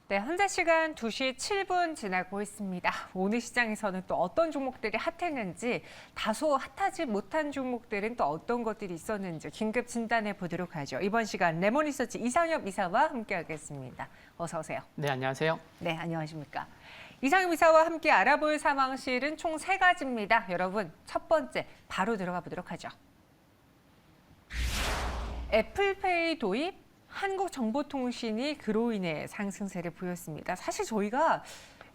네, 현재 시간 2시 7분 지나고 있습니다. 오늘 시장에서는 또 어떤 종목들이 핫했는지, 다소 핫하지 못한 종목들은 또 어떤 것들이 있었는지 긴급 진단해 보도록 하죠. 이번 시간 레몬리서치 이상엽 이사와 함께하겠습니다. 어서 오세요. 네, 안녕하세요. 네, 안녕하십니까. 이상엽 이사와 함께 알아볼 상황실은 총 3가지입니다. 여러분, 첫 번째 바로 들어가 보도록 하죠. 애플페이 도입? 한국정보통신이 그로 인해 상승세를 보였습니다. 사실 저희가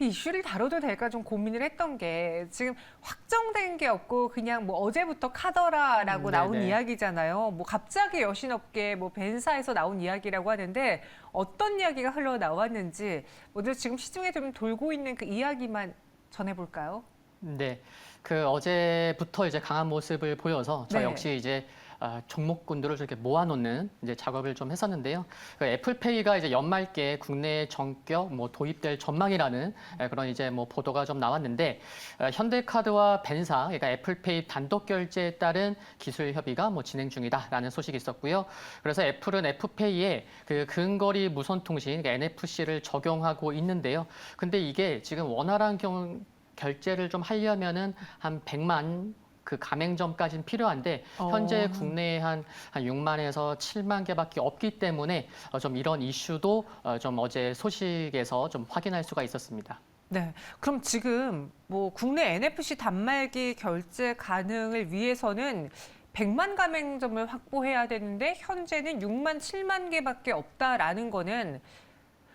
이 이슈를 다뤄도 될까 좀 고민을 했던 게 지금 확정된 게 없고 그냥 뭐 어제부터 카더라라고 나온 이야기잖아요. 뭐 갑자기 여신업계 뭐 벤사에서 나온 이야기라고 하는데 어떤 이야기가 흘러나왔는지 먼저 지금 시중에 좀 돌고 있는 그 이야기만 전해볼까요? 네, 그 어제부터 이제 강한 모습을 보여서 저 네. 역시 이제 종목군들을 이렇게 모아놓는 이제 작업을 좀 했었는데요. 그 애플페이가 이제 연말께 국내에 전격 뭐 도입될 전망이라는 그런 이제 뭐 보도가 좀 나왔는데 현대카드와 벤사, 그러니까 애플페이 단독 결제에 따른 기술 협의가 뭐 진행 중이다라는 소식이 있었고요. 그래서 애플은 애플페이에 그 근거리 무선통신, 그러니까 NFC를 적용하고 있는데요. 근데 이게 지금 원활한 결제를 좀 하려면은 한 100만 그 가맹점까지는 필요한데 현재 국내에 한 6만에서 7만 개밖에 없기 때문에 좀 이런 이슈도 좀 어제 소식에서 좀 확인할 수가 있었습니다. 네, 그럼 지금 뭐 국내 NFC 단말기 결제 가능을 위해서는 100만 가맹점을 확보해야 되는데 현재는 6만 7만 개밖에 없다라는 거는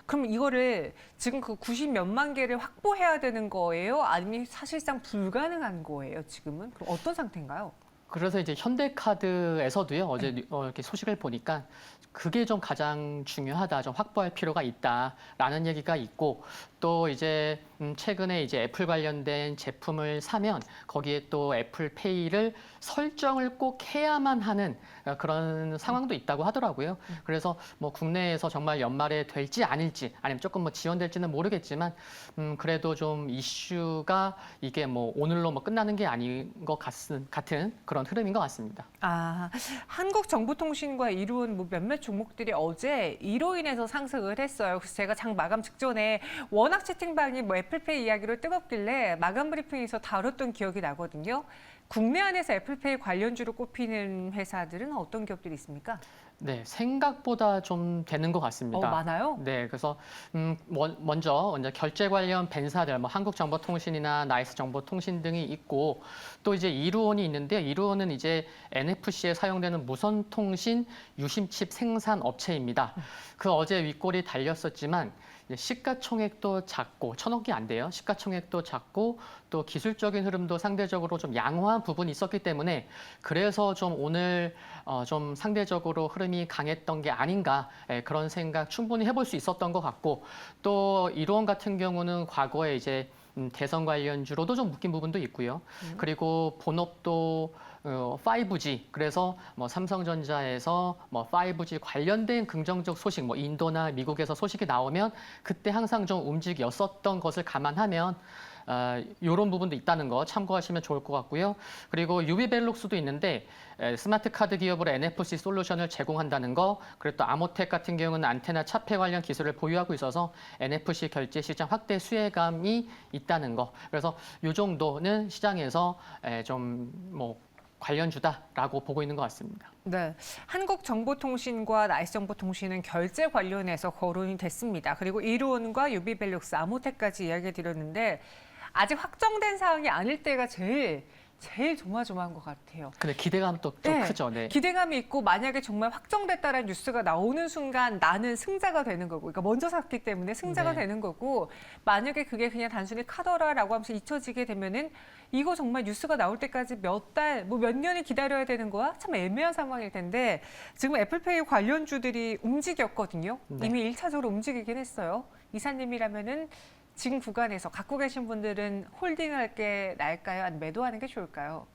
그럼 이거를 지금 그 90 몇만 개를 확보해야 되는 거예요? 아니면 사실상 불가능한 거예요, 지금은? 그럼 어떤 상태인가요? 그래서 이제 현대카드에서도요, 어제 이렇게 소식을 보니까 그게 좀 가장 중요하다, 좀 확보할 필요가 있다라는 얘기가 있고, 또 이제 최근에 이제 애플 관련된 제품을 사면 거기에 또 애플페이를 설정을 꼭 해야만 하는 그런 상황도 있다고 하더라고요. 그래서 뭐 국내에서 정말 연말에 될지 아닐지, 아니면 조금 뭐 지원될지는 모르겠지만, 그래도 좀 이슈가 이게 뭐 오늘로 뭐 끝나는 게 아닌 것 같은 그런 흐름인 것 같습니다. 아, 한국정보통신과 이룬 뭐 몇몇 종목들이 어제 이로 인해서 상승을 했어요. 그래서 제가 장 마감 직전에 워낙 채팅방이 뭐 애플페이 이야기로 뜨겁길래 마감 브리핑에서 다뤘던 기억이 나거든요. 국내 안에서 애플페이 관련주로 꼽히는 회사들은 어떤 기업들이 있습니까? 네, 생각보다 좀 되는 것 같습니다. 많아요? 네, 그래서 먼저 결제 관련 벤사들, 뭐 한국정보통신이나 나이스정보통신 등이 있고 또 이제 이루온이 있는데 이루온은 이제 NFC에 사용되는 무선통신 유심칩 생산 업체입니다. 그 어제 윗골이 달렸었지만 시가총액도 작고 1,000억이 안 돼요. 시가총액도 작고 또 기술적인 흐름도 상대적으로 좀 양호한 부분이 있었기 때문에 그래서 좀 오늘 좀 상대적으로 흐름이 강했던 게 아닌가 그런 생각 충분히 해볼 수 있었던 것 같고 또 이로원 같은 경우는 과거에 이제 대선 관련주로도 좀 묶인 부분도 있고요. 그리고 본업도 5G 그래서 뭐 삼성전자에서 뭐 5G 관련된 긍정적 소식 뭐 인도나 미국에서 소식이 나오면 그때 항상 좀 움직였었던 것을 감안하면 이런 부분도 있다는 거 참고하시면 좋을 것 같고요. 그리고 유비벨룩스도 있는데 스마트 카드 기업으로 NFC 솔루션을 제공한다는 거, 그리고 또 아모텍 같은 경우는 안테나 차폐 관련 기술을 보유하고 있어서 NFC 결제 시장 확대 수혜감이 있다는 거. 그래서 이 정도는 시장에서 좀 뭐 관련주다라고 보고 있는 것 같습니다. 네, 한국정보통신과 나이스정보통신은 결제 관련해서 거론이 됐습니다. 그리고 이루온과 유비벨룩스, 아모텍까지 이야기 드렸는데 아직 확정된 사항이 아닐 때가 제일 조마조마한 것 같아요. 근데 기대감 또 좀 크죠. 네. 기대감이 있고 만약에 정말 확정됐다라는 뉴스가 나오는 순간 나는 승자가 되는 거고, 그러니까 먼저 샀기 때문에 승자가 되는 거고, 만약에 그게 그냥 단순히 카더라라고 하면서 잊혀지게 되면은 이거 정말 뉴스가 나올 때까지 몇 달, 뭐 몇 년을 기다려야 되는 거야? 참 애매한 상황일 텐데 지금 애플페이 관련주들이 움직였거든요. 이미 1차적으로 움직이긴 했어요. 이사님이라면은 지금 구간에서 갖고 계신 분들은 홀딩할 게 나을까요? 아니면 매도하는 게 좋을까요?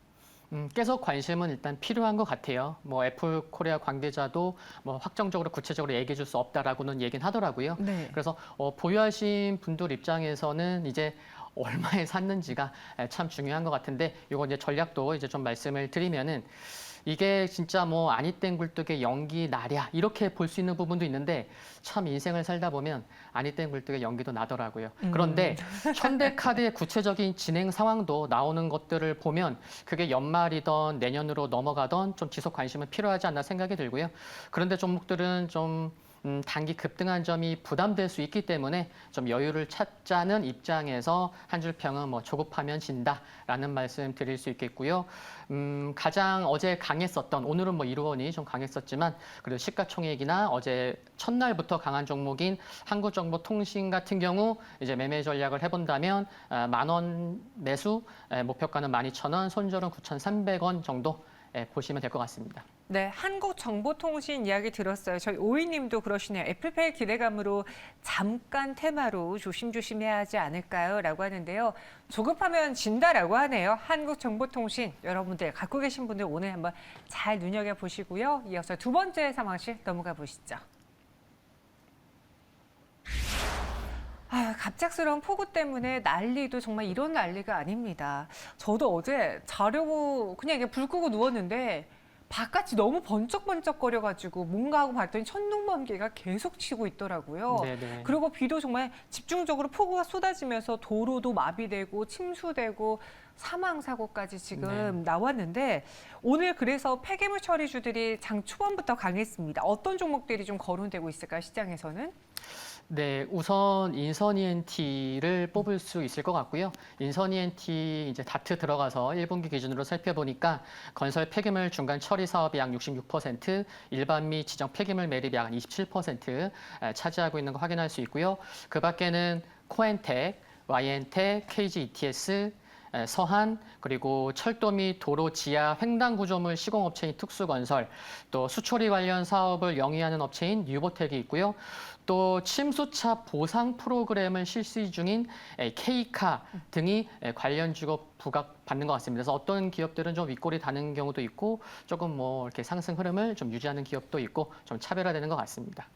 계속 관심은 일단 필요한 것 같아요. 뭐 애플 코리아 관계자도 뭐 확정적으로 구체적으로 얘기해 줄 수 없다라고는 얘기는 하더라고요. 네. 그래서 보유하신 분들 입장에서는 이제 얼마에 샀는지가 참 중요한 것 같은데 이거 이제 전략도 이제 좀 말씀을 드리면은 이게 진짜 뭐 아니땡 굴뚝의 연기 나랴 이렇게 볼 수 있는 부분도 있는데 참 인생을 살다 보면 아니땡 굴뚝의 연기도 나더라고요. 그런데 현대카드의 구체적인 진행 상황도 나오는 것들을 보면 그게 연말이던 내년으로 넘어가던 좀 지속 관심은 필요하지 않나 생각이 들고요. 그런데 종목들은 좀 단기 급등한 점이 부담될 수 있기 때문에 좀 여유를 찾자는 입장에서 한 줄 평은 뭐 조급하면 진다라는 말씀 드릴 수 있겠고요. 가장 어제 강했었던 오늘은 뭐 이루원이 좀 강했었지만 그래도 시가총액이나 어제 첫날부터 강한 종목인 한국정보통신 같은 경우 이제 매매 전략을 해본다면 10,000원 매수 목표가는 12,000원, 손절은 9,300원 정도 보시면 될 것 같습니다. 네, 한국정보통신 이야기 들었어요. 저희 오이님도 그러시네요. 애플페이 기대감으로 잠깐 테마로 조심조심해야 하지 않을까요? 라고 하는데요. 조급하면 진다라고 하네요. 한국정보통신 여러분들 갖고 계신 분들 오늘 한번 잘 눈여겨보시고요. 이어서 두 번째 상황실 넘어가 보시죠. 갑작스러운 폭우 때문에 난리도 정말 이런 난리가 아닙니다. 저도 어제 자려고 그냥 이게 불 끄고 누웠는데 바깥이 너무 번쩍번쩍거려가지고 뭔가 하고 봤더니 천둥번개가 계속 치고 있더라고요. 네네. 그리고 비도 정말 집중적으로 폭우가 쏟아지면서 도로도 마비되고 침수되고 사망사고까지 지금 나왔는데 오늘 그래서 폐기물 처리주들이 장 초반부터 강했습니다. 어떤 종목들이 좀 거론되고 있을까요, 시장에서는? 네, 우선 인선 ENT를 뽑을 수 있을 것 같고요. 인선 ENT 이제 다트 들어가서 1분기 기준으로 살펴보니까 건설 폐기물 중간 처리 사업이 약 66%, 일반 및 지정 폐기물 매립이 약 27% 차지하고 있는 거 확인할 수 있고요. 그 밖에는 코엔텍, YN텍, KG ETS, 서한, 그리고 철도 및 도로 지하 횡단 구조물 시공업체인 특수건설, 또 수초리 관련 사업을 영위하는 업체인 뉴보텍이 있고요. 또 침수차 보상 프로그램을 실시 중인 K카 등이 관련 주급 부각받는 것 같습니다. 그래서 어떤 기업들은 좀 윗골이 다는 경우도 있고 조금 뭐 이렇게 상승 흐름을 좀 유지하는 기업도 있고 좀 차별화되는 것 같습니다.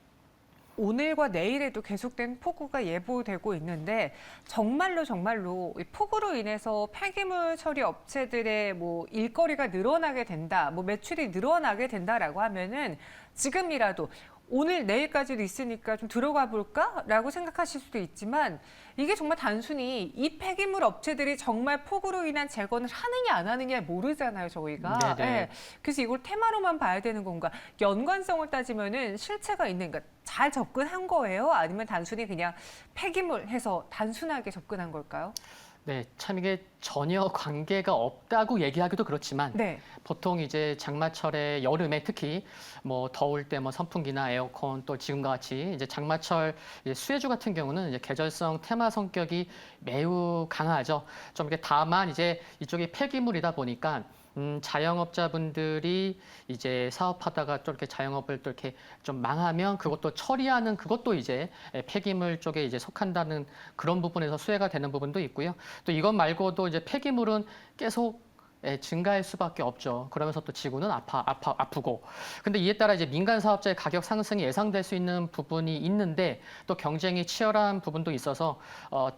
오늘과 내일에도 계속된 폭우가 예보되고 있는데 정말로 이 폭우로 인해서 폐기물 처리 업체들의 뭐 일거리가 늘어나게 된다, 뭐 매출이 늘어나게 된다라고 하면은 지금이라도 오늘 내일까지도 있으니까 좀 들어가 볼까라고 생각하실 수도 있지만 이게 정말 단순히 이 폐기물 업체들이 정말 폭우로 인한 재건을 하느냐 안 하느냐 모르잖아요, 저희가. 네네. 예. 그래서 이걸 테마로만 봐야 되는 건가? 연관성을 따지면은 실체가 있는, 그러니까 잘 접근한 거예요? 아니면 단순히 그냥 폐기물 해서 단순하게 접근한 걸까요? 네, 참 이게 전혀 관계가 없다고 얘기하기도 그렇지만 네. 보통 이제 장마철에 여름에 특히 뭐 더울 때 뭐 선풍기나 에어컨 또 지금과 같이 이제 장마철 이제 수혜주 같은 경우는 이제 계절성 테마 성격이 매우 강하죠. 좀 이게 다만 이제 이쪽이 폐기물이다 보니까 자영업자분들이 이제 사업하다가 또 이렇게 자영업을 또 이렇게 좀 망하면 그것도 처리하는 그것도 이제 폐기물 쪽에 이제 속한다는 그런 부분에서 수혜가 되는 부분도 있고요. 또 이것 말고도 이제 폐기물은 계속 증가할 수밖에 없죠. 그러면서 또 지구는 아프고. 근데 이에 따라 이제 민간 사업자의 가격 상승이 예상될 수 있는 부분이 있는데 또 경쟁이 치열한 부분도 있어서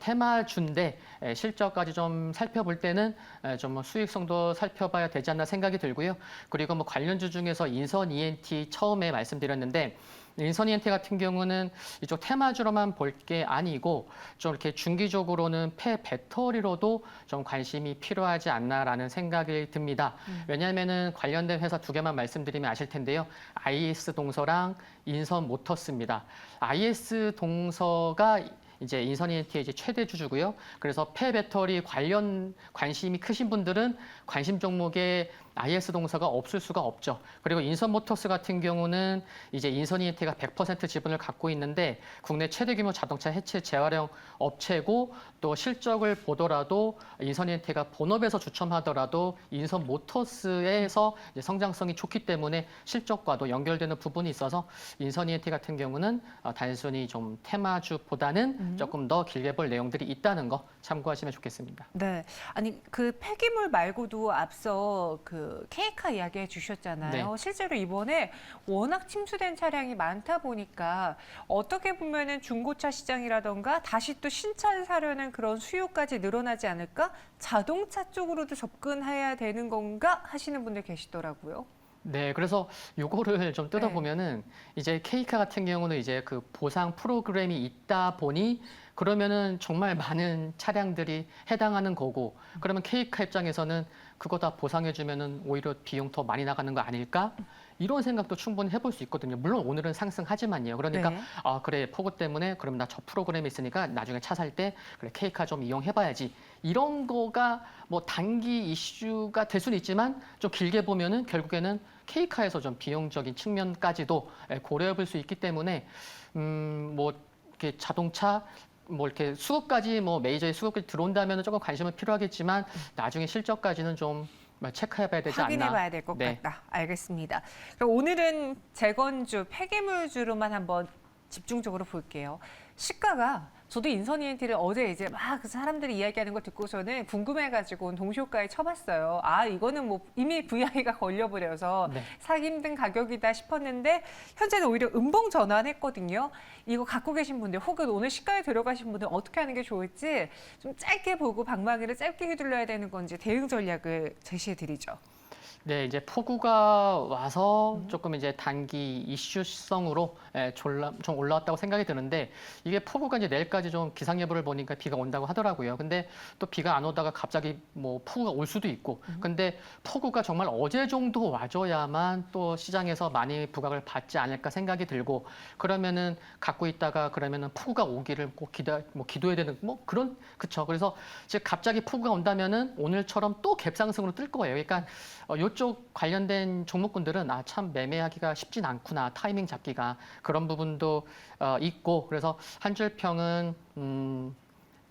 테마주인데 실적까지 좀 살펴볼 때는 좀 수익성도 살펴봐야 되지 않나 생각이 들고요. 그리고 뭐 관련주 중에서 인선 ENT 처음에 말씀드렸는데 인선 ENT 같은 경우는 이쪽 테마주로만 볼 게 아니고 좀 이렇게 중기적으로는 폐배터리로도 좀 관심이 필요하지 않나라는 생각이 듭니다. 왜냐하면은 관련된 회사 두 개만 말씀드리면 아실 텐데요. IS 동서랑 인선 모터스입니다. IS 동서가 이제 인선 ENT의 이제 최대 주주고요. 그래서 폐배터리 관련 관심이 크신 분들은 관심 종목에 IS 동서가 없을 수가 없죠. 그리고 인선 모터스 같은 경우는 이제 인선 ENT가 100% 지분을 갖고 있는데 국내 최대 규모 자동차 해체 재활용 업체고 또 실적을 보더라도 인선 ENT가 본업에서 주춤하더라도 인선 모터스에서 이제 성장성이 좋기 때문에 실적과도 연결되는 부분이 있어서 인선 ENT 같은 경우는 단순히 좀 테마주보다는 조금 더 길게 볼 내용들이 있다는 거 참고하시면 좋겠습니다. 네. 아니, 그 폐기물 말고도 앞서 그 K카 이야기해 주셨잖아요. 네. 실제로 이번에 워낙 침수된 차량이 많다 보니까 어떻게 보면은 중고차 시장이라던가 다시 또 신차를 사려는 그런 수요까지 늘어나지 않을까? 자동차 쪽으로도 접근해야 되는 건가? 하시는 분들 계시더라고요. 네, 그래서 요거를 좀 뜯어보면은 이제 케이카 같은 경우는 이제 그 보상 프로그램이 있다 보니 그러면은 정말 많은 차량들이 해당하는 거고 그러면 케이카 입장에서는 그거 다 보상해주면은 오히려 비용 더 많이 나가는 거 아닐까? 이런 생각도 충분히 해볼 수 있거든요. 물론 오늘은 상승하지만요. 그러니까 네. 아 그래 폭우 때문에 그러면 나 저 프로그램이 있으니까 나중에 차 살 때 그래 케이카 좀 이용해봐야지. 이런 거가 뭐 단기 이슈가 될 수는 있지만 좀 길게 보면은 결국에는 케이카에서 좀 비용적인 측면까지도 고려해 볼 수 있기 때문에 뭐 이렇게 자동차 뭐 이렇게 수급까지 뭐 메이저의 수급까지 들어온다면 조금 관심은 필요하겠지만 나중에 실적까지는 좀 체크해봐야 되지 않나. 확인해봐야 될 것 네. 같다. 알겠습니다. 그럼 오늘은 재건주, 폐기물주로만 한번 집중적으로 볼게요. 시가가 저도 인선 ENT를 어제 이제 막 사람들이 이야기하는 걸 듣고서는 궁금해가지고 동시호가에 쳐봤어요. 아 이거는 뭐 이미 VI가 걸려버려서 네. 사기 힘든 가격이다 싶었는데 현재는 오히려 음봉 전환했거든요. 이거 갖고 계신 분들 혹은 오늘 시가에 들어가신 분들 어떻게 하는 게 좋을지 좀 짧게 보고 방망이를 짧게 휘둘러야 되는 건지 대응 전략을 제시해드리죠. 네, 이제 폭우가 와서 조금 이제 단기 이슈성으로 좀 올라왔다고 생각이 드는데 이게 폭우가 이제 내일까지 좀 기상예보를 보니까 비가 온다고 하더라고요. 근데 또 비가 안 오다가 갑자기 뭐 폭우가 올 수도 있고 근데 폭우가 정말 어제 정도 와줘야만 또 시장에서 많이 부각을 받지 않을까 생각이 들고 그러면은 갖고 있다가 그러면은 폭우가 오기를 꼭 기도해야 되는 뭐 그런 그쵸. 그래서 이제 갑자기 폭우가 온다면은 오늘처럼 또 갭상승으로 뜰 거예요. 그러니까 이쪽 관련된 종목군들은 아, 참 매매하기가 쉽진 않구나. 타이밍 잡기가. 그런 부분도 있고 그래서 한 줄 평은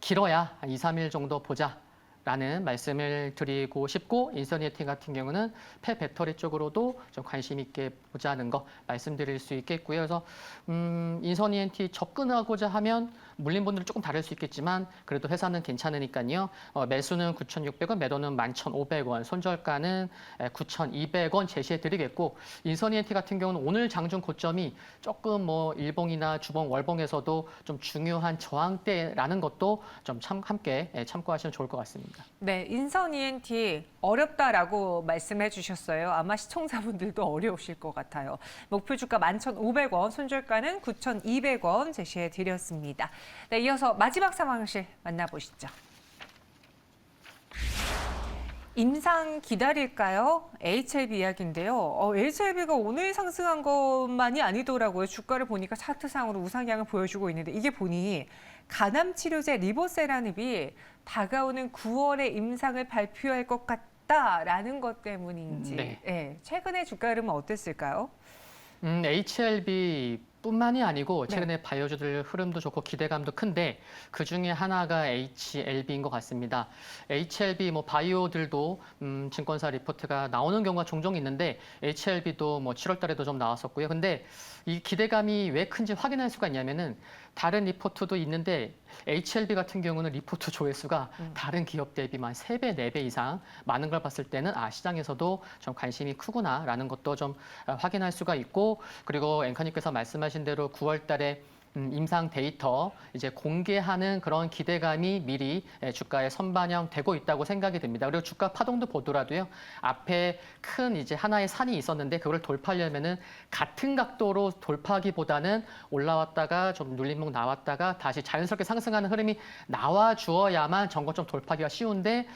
길어야 한 2, 3일 정도 보자. 라는 말씀을 드리고 싶고 인서니에티 같은 경우는 폐배터리 쪽으로도 좀 관심 있게 보자는 거 말씀드릴 수 있겠고요. 그래서 인서니에티 접근하고자 하면 물린 분들은 조금 다를 수 있겠지만 그래도 회사는 괜찮으니까요. 매수는 9,600원, 매도는 11,500원, 손절가는 9,200원 제시해 드리겠고 인서니에티 같은 경우는 오늘 장중 고점이 조금 뭐 일봉이나 주봉, 월봉에서도 좀 중요한 저항대라는 것도 좀 함께 참고하시면 좋을 것 같습니다. 네, 인선 ENT 어렵다라고 말씀해 주셨어요. 아마 시청자분들도 어려우실 것 같아요. 목표 주가 11,500원, 손절가는 9,200원 제시해 드렸습니다. 네, 이어서 마지막 상황실 만나보시죠. 임상 기다릴까요? HLB 이야기인데요. HLB가 오늘 상승한 것만이 아니더라고요. 주가를 보니까 차트상으로 우상향을 보여주고 있는데 이게 보니 간암치료제 리보세라닙이 다가오는 9월에 임상을 발표할 것 같다라는 것 때문인지 네. 최근에 주가 흐름은 어땠을까요? HLB 뿐만이 아니고 최근에 바이오주들 흐름도 좋고 기대감도 큰데 그 중에 하나가 HLB인 것 같습니다. HLB 뭐 바이오들도 증권사 리포트가 나오는 경우가 종종 있는데 HLB도 뭐 7월 달에도 좀 나왔었고요. 근데 이 기대감이 왜 큰지 확인할 수가 있냐면은 다른 리포트도 있는데 HLB 같은 경우는 리포트 조회수가 다른 기업 대비만 3배, 4배 이상 많은 걸 봤을 때는 아, 시장에서도 좀 관심이 크구나라는 것도 좀 확인할 수가 있고 그리고 앵커님께서 말씀하신 대로 9월 달에 임상 데이터 이제 공개하는 그런 기대감이 미리 주가에 선반영되고 있다고 생각이 됩니다. 그리고 주가 파동도 보더라도요. 앞에 큰 이제 하나의 산이 있었는데 그걸 돌파하려면은 같은 각도로 돌파하기보다는 올라왔다가 좀 눌림목 나왔다가 다시 자연스럽게 상승하는 흐름이 나와 주어야만 전고 좀 돌파하기가 쉬운데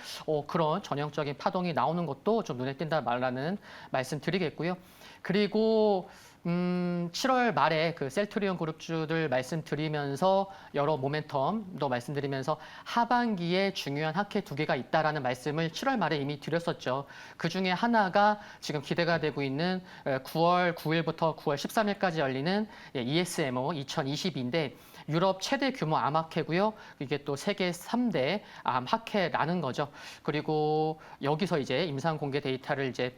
그런 전형적인 파동이 나오는 것도 좀 눈에 띈다 말라는 말씀 드리겠고요. 그리고 7월 말에 그 셀트리온 그룹주들 말씀드리면서 여러 모멘텀도 말씀드리면서 하반기에 중요한 학회 2개가 있다라는 말씀을 7월 말에 이미 드렸었죠. 그 중에 하나가 지금 기대가 되고 있는 9월 9일부터 9월 13일까지 열리는 ESMO 2022인데 유럽 최대 규모 암학회고요. 이게 또 세계 3대 암학회라는 거죠. 그리고 여기서 이제 임상 공개 데이터를 이제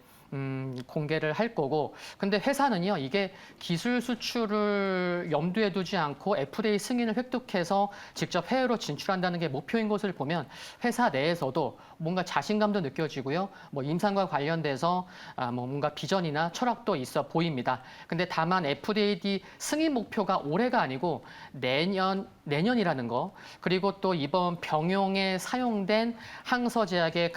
공개를 할 거고 근데 회사는요 이게 기술 수출을 염두에 두지 않고 FDA 승인을 획득해서 직접 해외로 진출한다는 게 목표인 것을 보면 회사 내에서도 뭔가 자신감도 느껴지고요 뭐 임상과 관련돼서 뭐 뭔가 비전이나 철학도 있어 보입니다. 근데 다만 FDA 승인 목표가 올해가 아니고 내년이라는 거 그리고 또 이번 병용에 사용된 항서제약의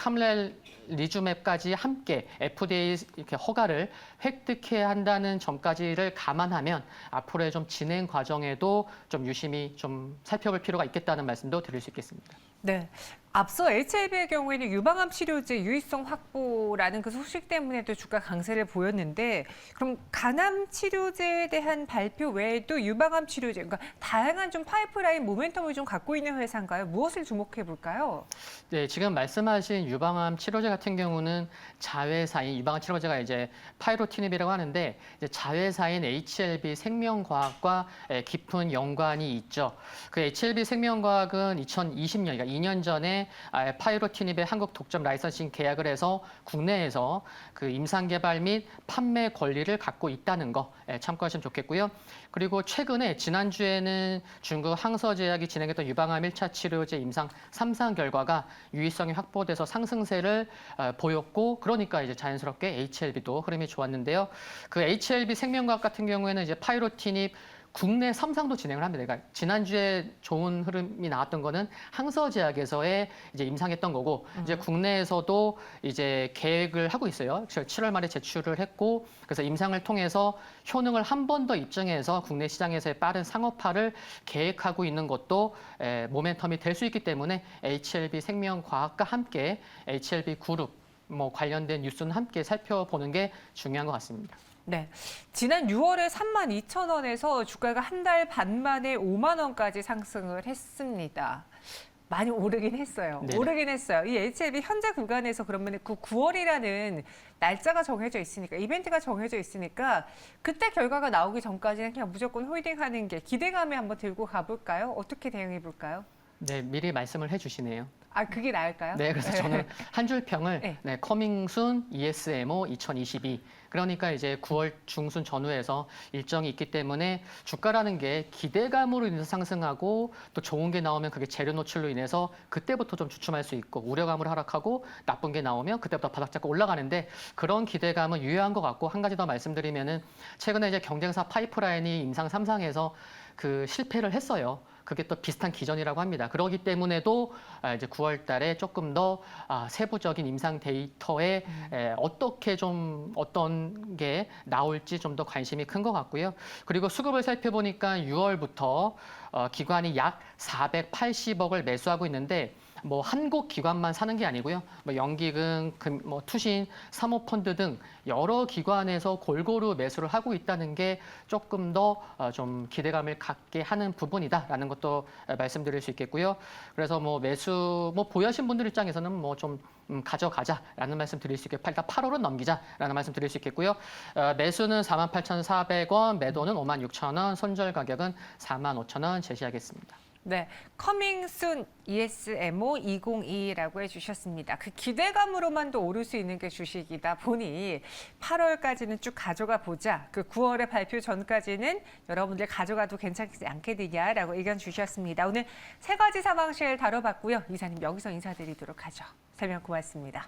리주맵까지 함께 FDA 이렇게 허가를 획득해야 한다는 점까지를 감안하면 앞으로의 좀 진행 과정에도 좀 유심히 좀 살펴볼 필요가 있겠다는 말씀도 드릴 수 있겠습니다. 네. 앞서 HIV의 경우에는 유방암 치료제 유의성 확보라는 그 소식 때문에도 주가 강세를 보였는데 그럼 간암 치료제에 대한 발표 외에도 유방암 치료제, 그러니까 다양한 좀 파이프라인 모멘텀을 좀 갖고 있는 회사인가요? 무엇을 주목해 볼까요? 네, 지금 말씀하신 유방암 치료제 같은 경우는 자회사인 유방암 치료제가 이제 파이로티닙이라고 하는데 이제 자회사인 HLB 생명과학과 깊은 연관이 있죠. 그 HLB 생명과학은 2020년, 그러니까 2년 전에 파이로티닙의 한국 독점 라이선싱 계약을 해서 국내에서 그 임상 개발 및 판매 권리를 갖고 있다는 거 참고하시면 좋겠고요. 그리고 최근에 지난주에는 중국 항서제약이 진행했던 유방암 1차 치료제 임상 3상 결과가 유의성이 확보돼서 상승세를 보였고 그러니까 이제 자연스럽게 HLB도 흐름이 좋았는데요. 그 HLB 생명과학 같은 경우에는 이제 파이로티닙 국내 3상도 진행을 합니다. 그러니까 지난주에 좋은 흐름이 나왔던 거는 항서제약에서의 이제 임상했던 거고 이제 국내에서도 이제 계획을 하고 있어요. 7월 말에 제출을 했고 그래서 임상을 통해서 효능을 한 번 더 입증해서 국내 시장에서의 빠른 상업화를 계획하고 있는 것도 모멘텀이 될 수 있기 때문에 HLB 생명과학과 함께 HLB 그룹 뭐 관련된 뉴스는 함께 살펴보는 게 중요한 것 같습니다. 네, 지난 6월에 32,000원에서 주가가 한 달 반 만에 5만 원까지 상승을 했습니다. 많이 오르긴 했어요. 네네. 오르긴 했어요. 이 HLB 현재 구간에서 그러면 그 9월이라는 날짜가 정해져 있으니까, 이벤트가 정해져 있으니까 그때 결과가 나오기 전까지는 그냥 무조건 홀딩하는 게 기대감에 한번 들고 가볼까요? 어떻게 대응해 볼까요? 네, 미리 말씀을 해주시네요. 아, 그게 나을까요? 네, 그래서 저는 한 줄 평을 네. 네, 커밍순 ESMO 2022 그러니까 이제 9월 중순 전후에서 일정이 있기 때문에 주가라는 게 기대감으로 인해서 상승하고 또 좋은 게 나오면 그게 재료 노출로 인해서 그때부터 좀 주춤할 수 있고 우려감으로 하락하고 나쁜 게 나오면 그때부터 바닥 잡고 올라가는데 그런 기대감은 유효한 것 같고 한 가지 더 말씀드리면은 최근에 이제 경쟁사 파이프라인이 임상 3상에서 그 실패를 했어요. 그게 또 비슷한 기전이라고 합니다. 그러기 때문에도 이제 9월 달에 조금 더 세부적인 임상 데이터에 어떻게 좀 어떤 게 나올지 좀 더 관심이 큰 것 같고요. 그리고 수급을 살펴보니까 6월부터 기관이 약 480억을 매수하고 있는데 뭐 한국 기관만 사는 게 아니고요. 뭐 연기금, 뭐 투신, 사모펀드 등 여러 기관에서 골고루 매수를 하고 있다는 게 조금 더 좀 기대감을 갖게 하는 부분이다라는 것도 말씀드릴 수 있겠고요. 그래서 뭐 매수 뭐 보유하신 분들 입장에서는 뭐 좀 가져가자라는 말씀 드릴 수 있겠고 일단 8월은 넘기자라는 말씀 드릴 수 있겠고요. 매수는 48,400원, 매도는 56,000원, 손절 가격은 45,000원 제시하겠습니다. 네, 커밍순 ESMO 2022라고 해주셨습니다. 그 기대감으로만도 오를 수 있는 게 주식이다 보니 8월까지는 쭉 가져가 보자. 그 9월에 발표 전까지는 여러분들 가져가도 괜찮지 않겠느냐라고 의견 주셨습니다. 오늘 세 가지 상황실 다뤄봤고요. 이사님 여기서 인사드리도록 하죠. 설명 고맙습니다.